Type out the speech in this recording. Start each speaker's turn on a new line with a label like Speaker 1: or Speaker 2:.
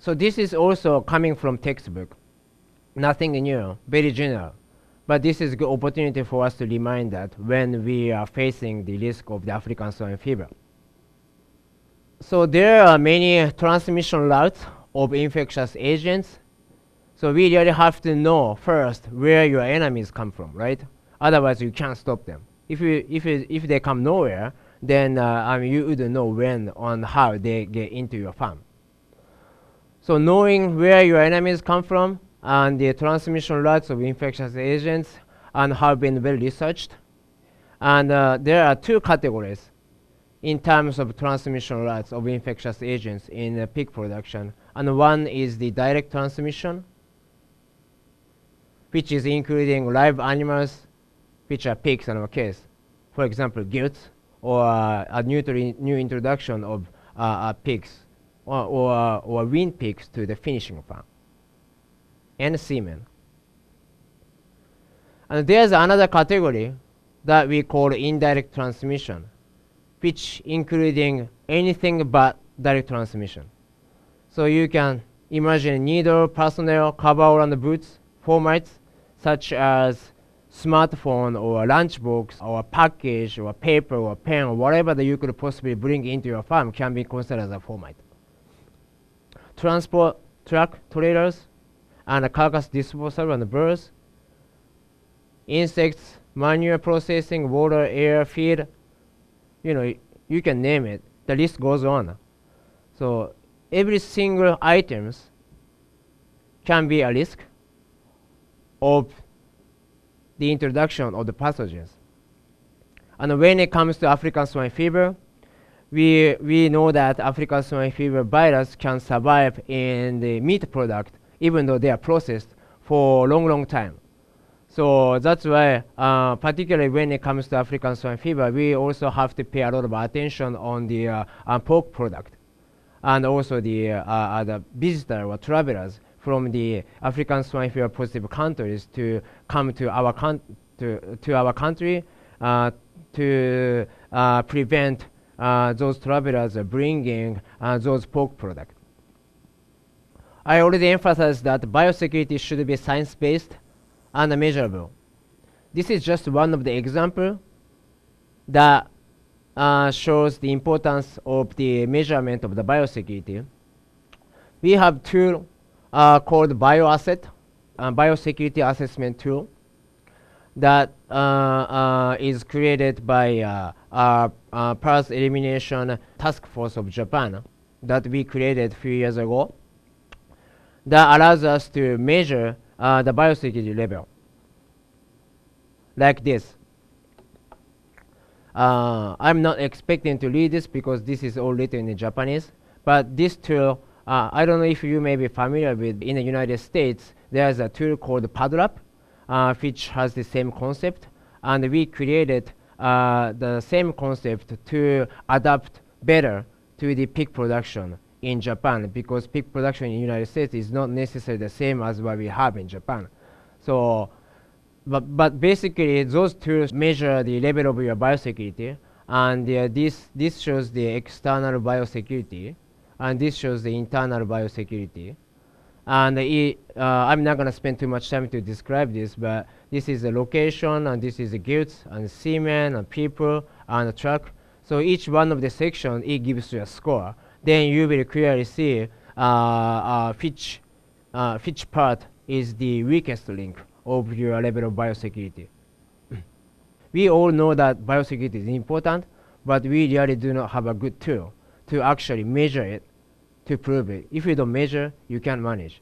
Speaker 1: So this is also coming from textbook. Nothing new, very general. But this is a good opportunity for us to remind that when we are facing the risk of the African swine fever. So there are many transmission routes of infectious agents. So we really have to know first where your enemies come from, right? Otherwise you can't stop them. If they come nowhere, then you wouldn't know when and how they get into your farm. So knowing where your enemies come from and the transmission routes of infectious agents and have been well researched. And there are two categories in terms of transmission routes of infectious agents in pig production. And one is the direct transmission, which is including live animals, which are pigs in our case. For example, gilts, or a new introduction of pigs, or weaned pigs to the finishing farm, and semen. And there's another category that we call indirect transmission, which including anything but direct transmission. So you can imagine needle, personnel, coverall, and boots formats such as smartphone or lunchbox or package or paper or pen or whatever that you could possibly bring into your farm can be considered as a format. Transport truck, trailers, and carcass disposal and birds, insects, manure processing, water, air, feed, you can name it. The list goes on. So every single items can be a risk of the introduction of the pathogens. And when it comes to African swine fever, we know that African swine fever virus can survive in the meat product even though they are processed for a long time. So that's why, particularly when it comes to African swine fever, we also have to pay a lot of attention on the pork product, and also the visitor or travelers from the African swine fever positive countries to come to our country to prevent those travelers bringing those pork products. I already emphasized that biosecurity should be science-based and measurable. This is just one of the examples that shows the importance of the measurement of the biosecurity. We have tool called BioAsset, biosecurity assessment tool, that is created by Parts Elimination Task Force of Japan that we created a few years ago, that allows us to measure the biosecurity level like this. I'm not expecting to read this because this is all written in Japanese, but this tool, I don't know if you may be familiar with, in the United States there's a tool called PADRAP, which has the same concept, and we created the same concept to adapt better to the pig production in Japan, because pig production in the United States is not necessarily the same as what we have in Japan. So, but basically those tools measure the level of your biosecurity, and this shows the external biosecurity, and this shows the internal biosecurity. And I'm not going to spend too much time to describe this, but this is the location, and this is the gilts, and semen, and people, and the truck. So each one of the sections, it gives you a score. Then you will clearly see which part is the weakest link of your level of biosecurity. We all know that biosecurity is important, but we really do not have a good tool to actually measure it, to prove it. If you don't measure, you can't manage.